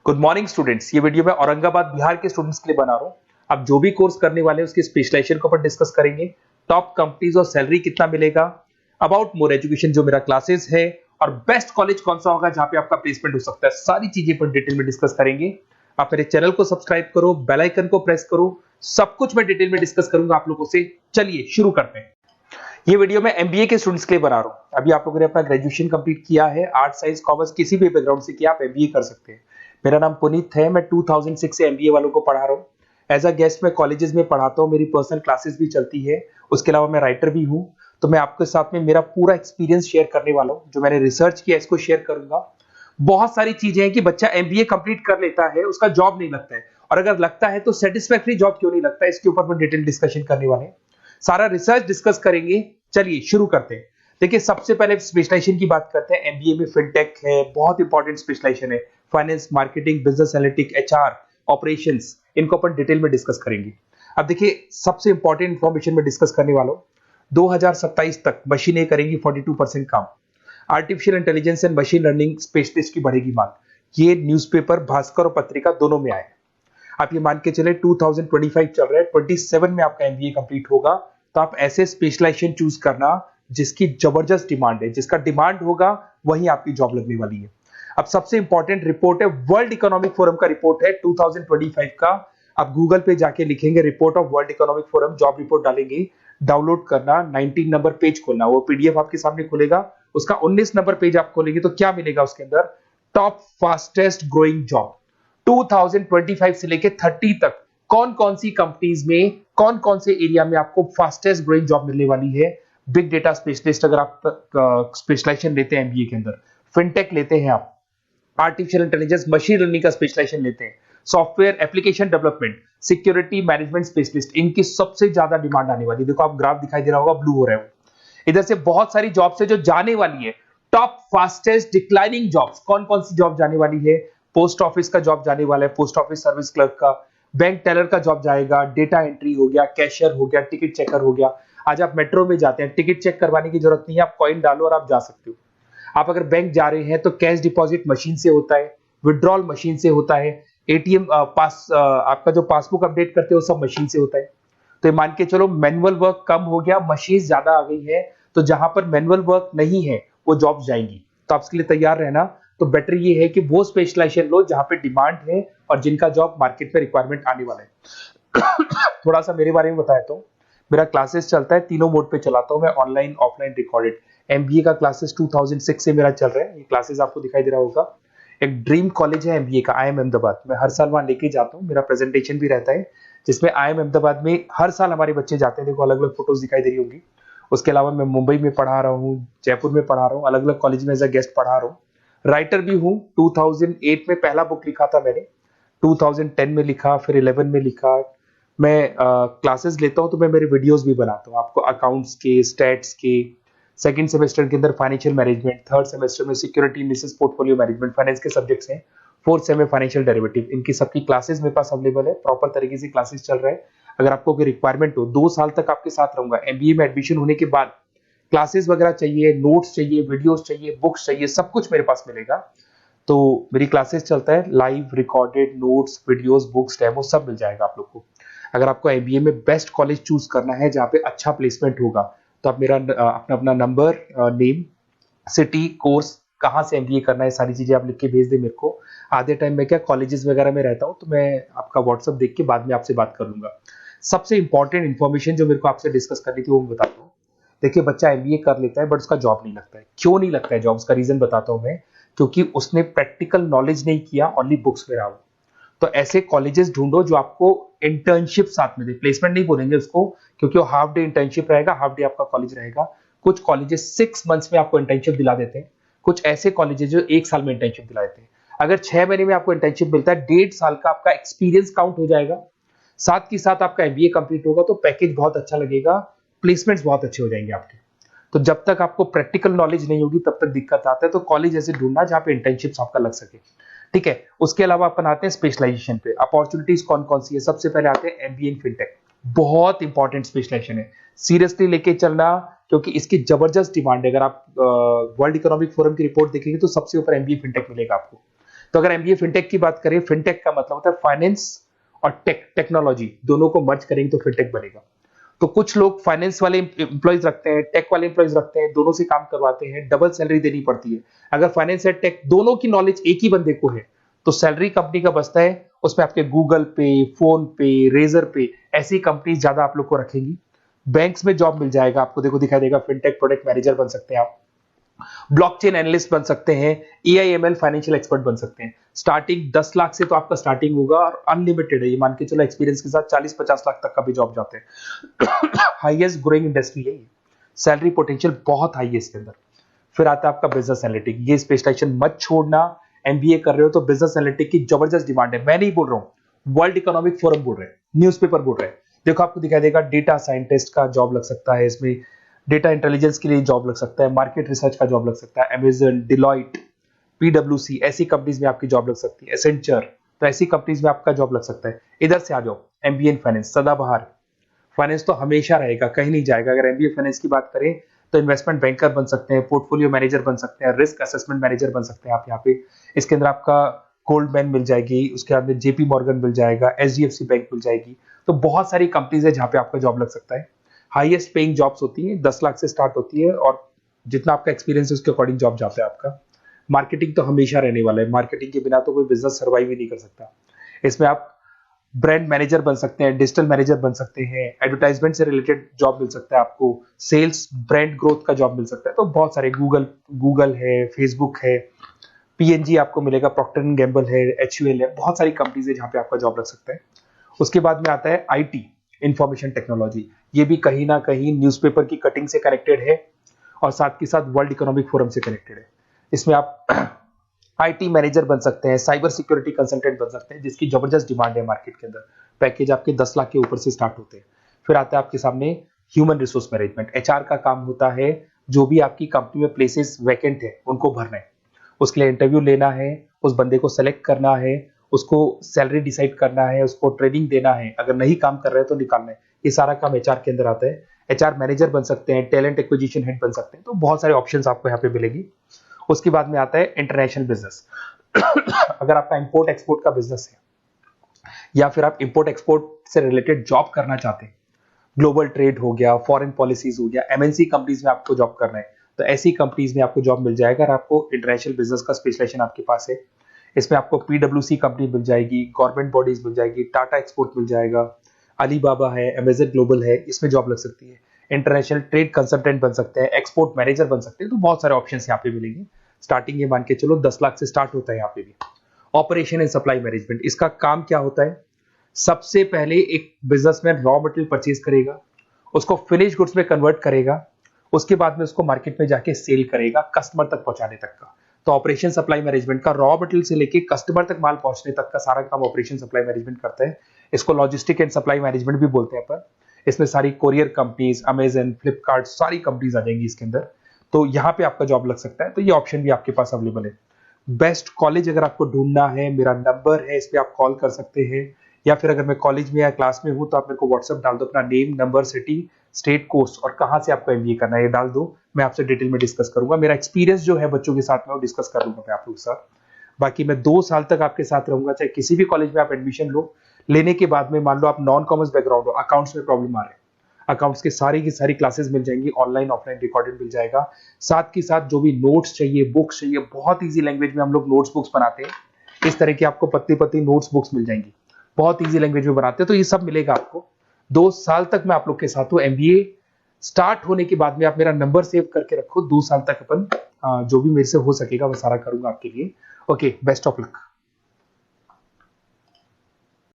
Good morning students. ये video मैं औरंगाबाद बिहार के स्टूडेंट्स के लिए बना रहा हूँ। आप जो भी कोर्स करने वाले हैं उसकी स्पेशलाइजेशन के ऊपर डिस्कस करेंगे, टॉप कंपनीज और सैलरी कितना मिलेगा, अबाउट मोर एजुकेशन जो मेरा क्लासेस है, और बेस्ट कॉलेज कौन सा होगा जहां पे आपका प्लेसमेंट हो सकता है। सारी चीजें पर डिटेल में डिस्कस करेंगे। आप मेरे चैनल को सब्सक्राइब करो, बेल आइकन को प्रेस करो, सब कुछ मैं डिटेल में डिस्कस करूंगा आप लोगों से। चलिए शुरू करते हैं। ये वीडियो मैं एमबीए के स्टूडेंट्स के लिए बना रहा हूं। अभी आप लोगों ने अपना ग्रेजुएशन कंप्लीट किया है, आर्ट साइंस कॉमर्स किसी भी बैकग्राउंड से किया, आप एमबीए कर सकते हैं। मेरा नाम पुनीत है, मैं 2006 से एमबीए वालों को पढ़ा रहा हूँ। एज अ गेस्ट मैं कॉलेजेस में पढ़ाता हूँ, मेरी पर्सनल क्लासेस भी चलती है। उसके अलावा मैं राइटर भी हूँ। तो मैं आपके साथ में मेरा पूरा एक्सपीरियंस शेयर करने वाला हूँ, जो मैंने रिसर्च किया इसको शेयर करूंगा। बहुत सारी चीजें हैं कि बच्चा एमबीए कंप्लीट कर लेता है, उसका जॉब नहीं लगता है, और अगर लगता है तो सेटिस्फैक्टरी जॉब क्यों नहीं लगता है, इसके ऊपर मैं डिटेल डिस्कशन करने वाले हैं। सारा रिसर्च डिस्कस करेंगे। चलिए शुरू करते हैं। देखिए, सबसे पहले स्पेशलाइजेशन की बात करते हैं। एमबीए में फिनटेक है, बहुत इंपॉर्टेंट स्पेशलाइजेशन है। Finance, marketing, business analytic, HR, operations, इनको अपन डिटेल में डिस्कस करेंगे। अब देखिए, सबसे इंपॉर्टेंट इंफॉर्मेशन में डिस्कस करने वाला हूं। 2027 तक मशीनें करेंगी 42% काम। Artificial intelligence and machine learning specialist की बढ़ेगी मांग। ये न्यूज़पेपर, भास्कर और पत्रिका दोनों में आए। आप ये मान के चले 2025 चल रहा है, 27 में आपका एमबीए कंप्लीट होगा। तो आप ऐसे स्पेशलाइजेशन चूज करना जिसकी जबरदस्त डिमांड है, जिसका डिमांड होगा वही आपकी जॉब लगने वाली है। अब सबसे इंपॉर्टेंट रिपोर्ट है, वर्ल्ड इकोनॉमिक फोरम का रिपोर्ट है 2025 का। आप गूगल पे जाके लिखेंगे report of world economic forum, job report डालेंगे, डाउनलोड करना, 19 नंबर पेज खोलना, वो पीडीएफ आपके सामने खुलेगा। उसका 19 नंबर पेज आप खोलेंगे तो क्या मिलेगा उसके अंदर? टॉप फास्टेस्ट ग्रोइंग जॉब 2025 से लेके 30 तक कौन कौन सी कंपनीज में, कौन कौन से एरिया में आपको फास्टेस्ट ग्रोइंग जॉब मिलने वाली है। बिग डेटा स्पेशलिस्ट अगर आप स्पेशलाइजेशन लेते हैं एमबीए के अंदर, फिनटेक लेते हैं आप, आर्टिफिशियल इंटेलिजेंस मशीन लर्निंग का स्पेशलाइजेशन लेते हैं, software application development, security management specialist, इनकी सबसे ज्यादा डिमांड आने वाली है। देखो, आप ग्राफ दिखाई दे रहा होगा, ब्लू हो रहा है। इधर से बहुत सारी जॉब्स है जो जाने वाली है। टॉप फास्टेस्ट डिक्लाइनिंग जॉब्स, कौन कौन सी जॉब जाने वाली है? पोस्ट ऑफिस का जॉब जाने वाला है, पोस्ट ऑफिस सर्विस क्लर्क का, बैंक टेलर का जॉब जाएगा, डेटा एंट्री हो गया, कैशियर हो गया, टिकट चेकर हो गया। आज आप मेट्रो में जाते हैं, टिकट चेक करवाने की जरूरत नहीं है, आप कॉइन डालो और आप जा सकते हो। आप अगर बैंक जा रहे हैं तो कैश डिपॉजिट मशीन से होता है, विड्रॉल मशीन से होता है, एटीएम आपका जो पासबुक अपडेट करते हो सब मशीन से होता है। तो ये मान के चलो मैनुअल वर्क कम हो गया, मशीन ज्यादा आ गई है। तो जहां पर मैनुअल वर्क नहीं है वो जॉब्स जाएंगी। तो आप इसके लिए तैयार रहना। तो बेटर ये है कि वो स्पेशलाइजेशन लो जहां पे डिमांड है और जिनका जॉब मार्केट में रिक्वायरमेंट आने वाला है। थोड़ा सा मेरे बारे में बताया तो मेरा क्लासेस चलता है, तीनों मोड पे चलाता हूं मैं, ऑनलाइन, ऑफलाइन, रिकॉर्डेड। एमबीए का क्लासेस 2006 से मेरा चल रहा है। ये क्लासेस आपको दिखाई दे रहा होगा। एक ड्रीम कॉलेज है एमबीए का, IIM अहमदाबाद। मैं हर साल वहां लेके जाता हूँ, मेरा प्रेजेंटेशन भी रहता है जिसमें IIM अहमदाबाद में हर साल हमारे बच्चे जाते हैं। देखो, अलग अलग फोटोज दिखाई दे रही होंगी। उसके अलावा मैं मुंबई में पढ़ा रहा हूँ, जयपुर में पढ़ा रहा हूँ, अलग अलग कॉलेज में एज अ गेस्ट पढ़ा रहा हूँ। राइटर भी हूँ। 2008 में पहला बुक लिखा था मैंने, 2010 में लिखा, फिर 11 में लिखा। मैं क्लासेस लेता हूँ तो मैं मेरे वीडियोस भी बनाता हूँ आपको, अकाउंट्स के, स्टैट्स के। सेकंड सेमेस्टर के अंदर फाइनेंशियल मैनेजमेंट, थर्ड सेमेस्टर में security analysis, portfolio management, finance के सब्जेक्ट्स हैं। फोर्थ सेम में फाइनेंशियल डेरिवेटिव, इनकी सबकी क्लासेस मेरे पास अवेलेबल है, प्रॉपर तरीके से क्लासेस चल रहा है। अगर आपको कोई रिक्वायरमेंट हो, 2 साल तक आपके साथ रहूंगा। एमबीए में एडमिशन होने के बाद क्लासेस वगैरह चाहिए, नोट्स चाहिए, वीडियोस चाहिए, बुक्स चाहिए, सब कुछ मेरे पास मिलेगा। तो मेरी क्लासेस चलता है, live, recorded, notes, videos, books, demo सब मिल जाएगा आप लोग को। अगर आपको एमबीए में बेस्ट कॉलेज चूज करना है जहाँ पे अच्छा प्लेसमेंट होगा, तो आप मेरा अपना अपना नंबर, नेम, सिटी, कोर्स, कहाँ से एमबीए करना है, सारी चीजें आप लिख के भेज दे मेरे को। आधे टाइम में क्या कॉलेजेस वगैरह में रहता हूँ, तो मैं आपका व्हाट्सअप देख के बाद में आपसे बात कर लूंगा। सबसे इंपॉर्टेंट इन्फॉर्मेशन जो मेरे को आपसे डिस्कस करनी थी वो मैं बताता हूँ। देखिए, बच्चा एमबीए कर लेता है बट उसका जॉब नहीं लगता है। क्यों नहीं लगता है जॉब? उसका रीजन बताता हूँ मैं। क्योंकि उसने प्रैक्टिकल नॉलेज नहीं किया, ओनली बुक्स में रहा। तो ऐसे कॉलेजेस ढूंढो जो आपको इंटर्नशिप साथ में दे। प्लेसमेंट नहीं बोलेंगे उसको, क्योंकि वो हाफ डे इंटर्नशिप रहेगा, हाफ डे आपका कॉलेज रहेगा। कुछ कॉलेजेस 6 मंथ्स में आपको इंटर्नशिप दिला देते हैं, कुछ ऐसे कॉलेजेस जो 1 साल में इंटर्नशिप दिला देते हैं। अगर 6 महीने में आपको इंटर्नशिप मिलता है, 1.5 साल का आपका एक्सपीरियंस काउंट हो जाएगा। साथ ही साथ आपका एमबीए कंप्लीट होगा तो पैकेज बहुत अच्छा लगेगा, प्लेसमेंट्स बहुत अच्छे हो जाएंगे आपके। तो जब तक आपको प्रैक्टिकल नॉलेज नहीं होगी तब तक दिक्कत आता है। तो कॉलेज ऐसे ढूंढना जहां पे इंटर्नशिप आपका लग सके। ठीक है, उसके अलावा अपन आते हैं स्पेशलाइजेशन पे। अपॉर्चुनिटीज कौन कौन सी है? सबसे पहले आते हैं एमबीए इन फिनटेक। बहुत इंपॉर्टेंट स्पेशलाइजेशन है, सीरियसली लेके चलना, क्योंकि इसकी जबरदस्त डिमांड है। अगर आप वर्ल्ड इकोनॉमिक फोरम की रिपोर्ट देखेंगे तो सबसे ऊपर एमबीए फिनटेक मिलेगा आपको। तो अगर एमबीए फिनटेक की बात करें, फिनटेक का मतलब होता है फाइनेंस और टेक्नोलॉजी दोनों को मर्ज करेंगे तो फिनटेक बनेगा। तो कुछ लोग फाइनेंस वाले एम्प्लॉयज रखते हैं, टेक वाले एम्प्लॉयज रखते हैं, दोनों से काम करवाते हैं, डबल सैलरी देनी पड़ती है। अगर फाइनेंस या टेक दोनों की नॉलेज एक ही बंदे को है तो सैलरी कंपनी का बचता है, उसमें आपके गूगल पे, फोन पे, रेजर पे ऐसी कंपनी ज्यादा आप लोग को रखेंगी। बैंक्स में जॉब मिल जाएगा आपको, देखो दिखाई देगा, फिनटेक प्रोडक्ट मैनेजर बन सकते हैं आप, ब्लॉकचेन एनालिस्ट बन सकते हैं, एआईएमएल फाइनेंशियल एक्सपर्ट बन सकते हैं। स्टार्टिंग 10 लाख से तो आपका स्टार्टिंग होगा और अनलिमिटेड है, ये मान के चलो एक्सपीरियंस के साथ 40-50 लाख तक का भी जॉब जाते हैं। हाईएस्ट ग्रोइंग इंडस्ट्री है ये, सैलरी पोटेंशियल बहुत हाई है इसके अंदर। फिर आता है आपका बिजनेस एनालिटिक, ये स्पेशलाइजेशन मत छोड़ना। एमबीए कर रहे हो तो बिजनेस एनालिटिक की जबरदस्त डिमांड है, मैं नहीं बोल रहा हूं, वर्ल्ड इकोनॉमिक फोरम बोल रहे हैं, न्यूज़पेपर बोल रहे हैं। देखो आपको दिखाई देगा डेटा साइंटिस्ट का जॉब लग सकता है इसमें, डेटा इंटेलिजेंस के लिए जॉब लग सकता है, मार्केट रिसर्च का जॉब लग सकता है, अमेजन, डिलॉइट, पीडब्ल्यूसी ऐसी कंपनीज में आपकी जॉब लग सकती है, एसेंचर, तो ऐसी कंपनीज में आपका जॉब लग सकता है। इधर से आ जाओ, एमबीए इन फाइनेंस सदाबहार, फाइनेंस तो हमेशा रहेगा, कहीं नहीं जाएगा। अगर एमबीए फाइनेंस की बात करें तो इन्वेस्टमेंट बैंकर बन सकते हैं, पोर्टफोलियो मैनेजर बन सकते हैं, रिस्क असेसमेंट मैनेजर बन सकते हैं आप यहाँ पे। इसके अंदर आपका गोल्डमैन मिल जाएगी, उसके बाद में जेपी मॉर्गन मिल जाएगा, एचडीएफसी बैंक मिल जाएगी। तो बहुत सारी कंपनीज है जहाँ पे आपका जॉब लग सकता है। हाईएस्ट पेइंग जॉब्स होती है, 10 लाख से स्टार्ट होती है और जितना आपका एक्सपीरियंस है उसके अकॉर्डिंग जॉब जाता है आपका। मार्केटिंग तो हमेशा रहने वाला है, मार्केटिंग के बिना तो कोई बिजनेस सर्वाइव ही नहीं कर सकता। इसमें आप ब्रांड मैनेजर बन सकते हैं, डिजिटल मैनेजर बन सकते हैं, एडवर्टाइजमेंट से रिलेटेड जॉब मिल सकता है आपको, सेल्स ब्रांड ग्रोथ का जॉब मिल सकता है। तो बहुत सारे गूगल है, फेसबुक है, पीएनजी आपको मिलेगा, प्रॉक्टर एंड गैम्बल है, एचयूएल है, बहुत सारी कंपनीज है जहाँ पे आपका जॉब लग सकता है। उसके बाद में आता है आईटी, इंफॉर्मेशन टेक्नोलॉजी, ये भी कहीं ना कहीं न्यूज़पेपर की कटिंग से कनेक्टेड है और साथ के साथ वर्ल्ड इकोनॉमिक फोरम से कनेक्टेड है। इसमें आप आईटी मैनेजर बन सकते हैं, साइबर सिक्योरिटी कंसल्टेंट बन सकते हैं, जिसकी जबरदस्त डिमांड है मार्केट के अंदर। पैकेज आपके 10 लाख के ऊपर से स्टार्ट होते हैं। फिर आता है आपके सामने ह्यूमन रिसोर्स मैनेजमेंट, एचआर का काम होता है, जो भी आपकी कंपनी में प्लेसेस वैकेंट है उनको भरना है, उसके लिए इंटरव्यू लेना है, उस बंदे को सेलेक्ट करना है, उसको सैलरी डिसाइड करना है, उसको ट्रेनिंग देना है, अगर नहीं काम कर रहे हैं तो निकालना है। ये सारा काम एचआर के अंदर आता है। एचआर मैनेजर बन सकते हैं, टैलेंट एक्विजिशन हेड बन सकते हैं, तो बहुत सारे ऑप्शंस आपको यहाँ पे मिलेगी। उसके बाद में आता है इंटरनेशनल बिजनेस। अगर आपका इंपोर्ट एक्सपोर्ट का बिजनेस है या फिर आप इंपोर्ट एक्सपोर्ट से रिलेटेड जॉब करना चाहते हैं, ग्लोबल ट्रेड हो गया, फॉरेन पॉलिसीज हो गया, एमएनसी कंपनीज में आपको जॉब करना है, तो ऐसी कंपनीज में आपको जॉब मिल जाएगा। अगर आपको इंटरनेशनल बिजनेस का स्पेशलाइजेशन आपके पास है, इसमें आपको पीडब्ल्यूसी कंपनी मिल जाएगी, गवर्नमेंट बॉडीज मिल जाएगी, टाटा एक्सपोर्ट मिल जाएगा, अलीबाबा है, अमेजन ग्लोबल है, इसमें जॉब लग सकती है। इंटरनेशनल ट्रेड कंसल्टेंट बन सकते हैं, एक्सपोर्ट मैनेजर बन सकते हैं, तो बहुत सारे ऑप्शन यहाँ पे मिलेंगे। स्टार्टिंग ये मान के चलो 10 लाख से स्टार्ट होता है यहाँ पे भी। ऑपरेशन एंड सप्लाई मैनेजमेंट, इसका काम क्या होता है? सबसे पहले एक बिजनेसमैन रॉ मटेरियल परचेज करेगा, उसको फिनिश गुड्स में कन्वर्ट करेगा, उसके बाद में उसको मार्केट में जाके सेल करेगा कस्टमर तक पहुंचाने तक का। तो ऑपरेशन सप्लाई मैनेजमेंट का रॉ मटेरियल से लेके कस्टमर तक माल पहुंचने तक का सारा काम ऑपरेशन सप्लाई मैनेजमेंट करता है। इसको लॉजिस्टिक एंड सप्लाई मैनेजमेंट भी बोलते हैं अपन। इसमें सारी कोरियर कंपनीज, अमेजन, फ्लिपकार्ट, सारी कंपनीज आ जाएंगी इसके अंदर। तो यहाँ पे आपका जॉब लग सकता है, तो ये ऑप्शन भी आपके पास अवेलेबल है। बेस्ट कॉलेज अगर आपको ढूंढना है, मेरा नंबर है, इस पे आप कॉल कर सकते हैं, या फिर अगर मैं कॉलेज में या क्लास में हूं तो आप मेरे को व्हाट्सएप डाल दो, अपना name, number, city, state, course और कहां से आपको एमबीए करना है ये डाल दो। मैं आपसे डिटेल में डिस्कस करूंगा, मेरा एक्सपीरियंस जो है बच्चों के साथ में वो डिस्कस कर लूंगा मैं आप लोगों के साथ। बाकी मैं 2 साल तक आपके साथ रहूंगा, चाहे किसी भी कॉलेज में आप एडमिशन लो। लेने के बाद में मान लो आप नॉन कॉमर्स बैकग्राउंड हो, अकाउंट्स में प्रॉब्लम आ रहा है, अकाउंट्स की सारी क्लासेस मिल जाएंगी, ऑनलाइन ऑफलाइन रिकॉर्डेड मिल जाएगा। साथ के साथ जो भी नोट्स चाहिए, बुक्स चाहिए, बहुत ईजी लैंग्वेज में हम लोग नोट्स बुक्स बनाते हैं, इस तरह की आपको पतली पतली नोट्स बुक्स मिल जाएंगी, बहुत ईजी लैंग्वेज में बनाते हैं। तो ये सब मिलेगा आपको। 2 साल तक मैं आप लोग के साथ हूँ। एमबीए स्टार्ट होने के बाद में आप मेरा नंबर सेव करके रखो, 2 साल तक अपन जो भी मेरे से हो सकेगा वो सारा करूंगा आपके लिए। Okay, best of luck.